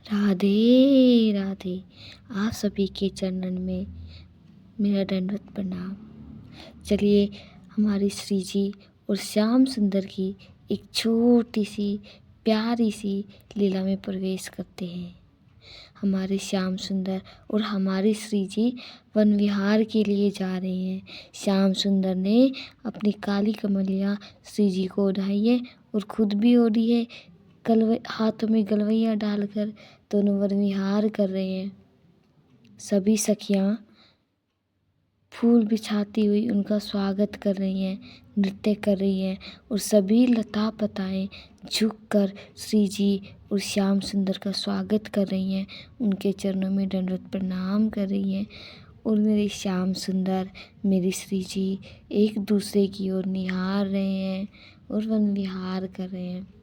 राधे राधे। आप सभी के चरणन में मेरा दंडवत प्रणाम। चलिए हमारी श्री जी और श्याम सुंदर की एक छोटी सी प्यारी सी लीला में प्रवेश करते हैं। हमारे श्याम सुंदर और हमारी श्री जी वन विहार के लिए जा रहे हैं। श्याम सुंदर ने अपनी काली कमलिया श्री जी को ओढ़ाई है और खुद भी ओढ़ी है। हाथों में गलवैया डालकर दोनों वन विहार कर रहे हैं। सभी सखियां फूल बिछाती हुई उनका स्वागत कर रही हैं, नृत्य कर रही हैं और सभी लता पताएं झुककर श्री जी और श्याम सुंदर का स्वागत कर रही हैं, उनके चरणों में दंडवत प्रणाम कर रही हैं। और मेरे श्याम सुंदर, मेरी श्री जी एक दूसरे की ओर निहार रहे हैं और वन विहार कर रहे हैं।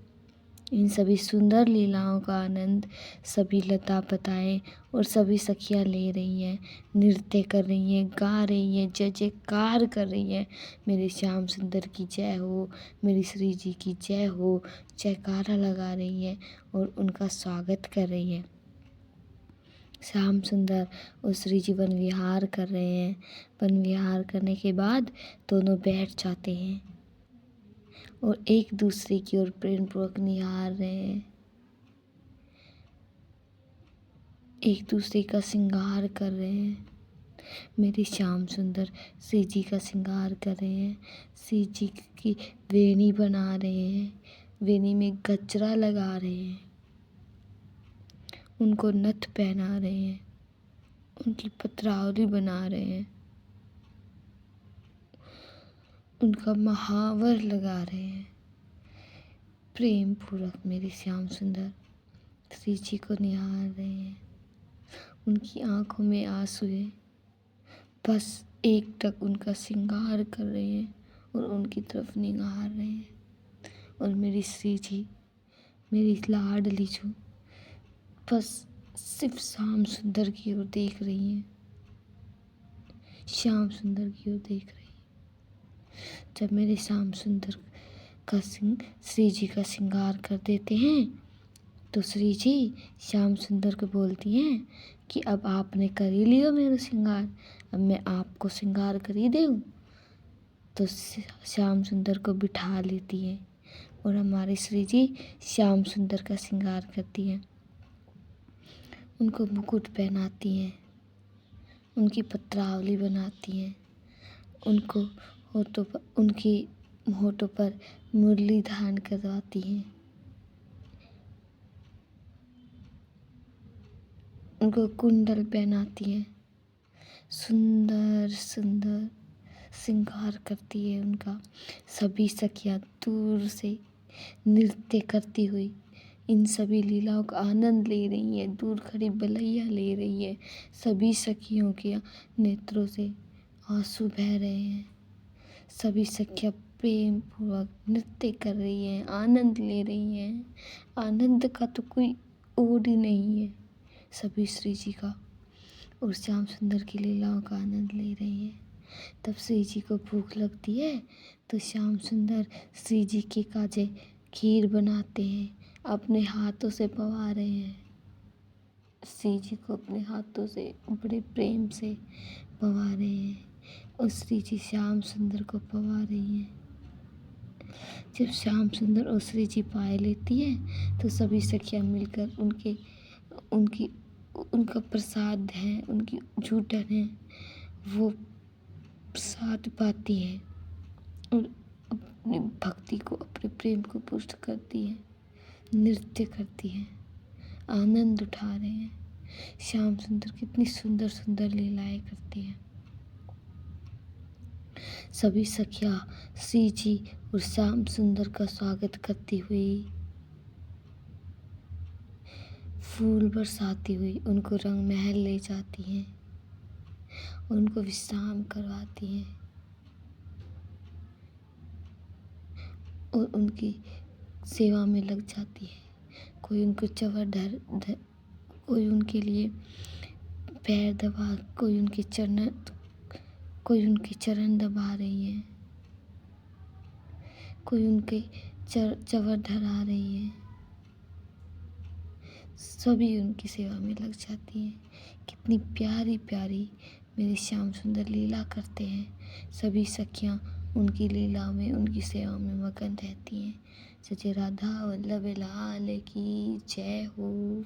इन सभी सुंदर लीलाओं का आनंद सभी लता पताएं और सभी सखियां ले रही हैं, नृत्य कर रही हैं, गा रही हैं, जय जयकार कर रही हैं। मेरे श्याम सुंदर की जय हो, मेरी श्री जी की जय हो, जयकारा लगा रही हैं और उनका स्वागत कर रही हैं। श्याम सुंदर और श्री जी वन विहार कर रहे हैं। वन विहार करने के बाद दोनों बैठ जाते हैं और एक दूसरे की ओर प्रेम पूर्वक निहार रहे हैं। एक दूसरे का श्रृंगार कर रहे हैं। मेरे श्याम सुंदर श्री जी का श्रृंगार कर रहे हैं। श्री जी की वेणी बना रहे हैं, वेणी में गजरा लगा रहे हैं, उनको नथ पहना रहे हैं, उनकी पत्रावली बना रहे हैं, उनका महावर लगा रहे हैं। प्रेम पूर्वक मेरे श्याम सुंदर श्री जी को निहार रहे हैं। उनकी आंखों में आंसू है, बस एकटक उनका श्रृंगार कर रहे हैं और उनकी तरफ निहार रहे हैं। और मेरी श्री जी, मेरी लाडली जो बस सिर्फ श्याम सुंदर की ओर देख रही हैं, श्याम सुंदर की ओर देख रही हैं। जब मेरे श्याम सुंदर का श्री जी का श्रृंगार कर देते हैं तो श्री जी श्याम सुंदर को बोलती हैं कि अब आपने कर ही लियो मेरा श्रृंगार, अब मैं आपको श्रृंगार कर ही दूँ। तो श्याम सुंदर को बिठा लेती है और हमारी श्री जी श्याम सुंदर का श्रृंगार करती हैं, उनको मुकुट पहनाती हैं, उनकी पत्रावली बनाती हैं, उनको उनकी होठों पर मुरली धारण करवाती हैं, उनको कुंडल पहनाती हैं, सुंदर सुंदर श्रृंगार करती है उनका। सभी सखियां दूर से नृत्य करती हुई इन सभी लीलाओं का आनंद ले रही हैं, दूर खड़ी बलैया ले रही है। सभी सखियों के नेत्रों से आंसू बह रहे हैं। सभी सखियां प्रेम पूर्वक नृत्य कर रही हैं, आनंद ले रही हैं। आनंद का तो कोई ओर ही नहीं है। सभी श्री जी का और श्याम सुंदर की लीलाओं का आनंद ले रही हैं। तब श्री जी को भूख लगती है तो श्याम सुंदर श्री जी के काजे खीर बनाते हैं, अपने हाथों से पवा रहे हैं। श्री जी को अपने हाथों से बड़े प्रेम से पवा रहे हैं और श्री जी श्याम सुंदर को पवा रही हैं। जब श्याम सुंदर और श्री जी पाए लेती है तो सभी सखियां मिलकर उनका प्रसाद है, उनकी जूठन है, वो प्रसाद पाती है और अपनी भक्ति को, अपने प्रेम को पुष्ट करती है, नृत्य करती है, आनंद उठा रहे हैं। श्याम सुंदर कितनी सुंदर सुंदर लीलाएं करती हैं। सभी सखियां श्री जी और श्याम सुंदर का स्वागत करती हुई, फूल बरसाती हुई उनको रंग महल ले जाती हैं, उनको विश्राम करवाती हैं और उनकी सेवा में लग जाती है। कोई उनको कोई उनके लिए पैर दबा, कोई उनके चरण दबा रही है, कोई उनके चवर धरा रही है। सभी उनकी सेवा में लग जाती हैं। कितनी प्यारी प्यारी मेरे श्याम सुंदर लीला करते हैं। सभी सखियाँ उनकी लीला में, उनकी सेवा में मगन रहती हैं। सच्चे राधा वल्लभ लाल की जय हो।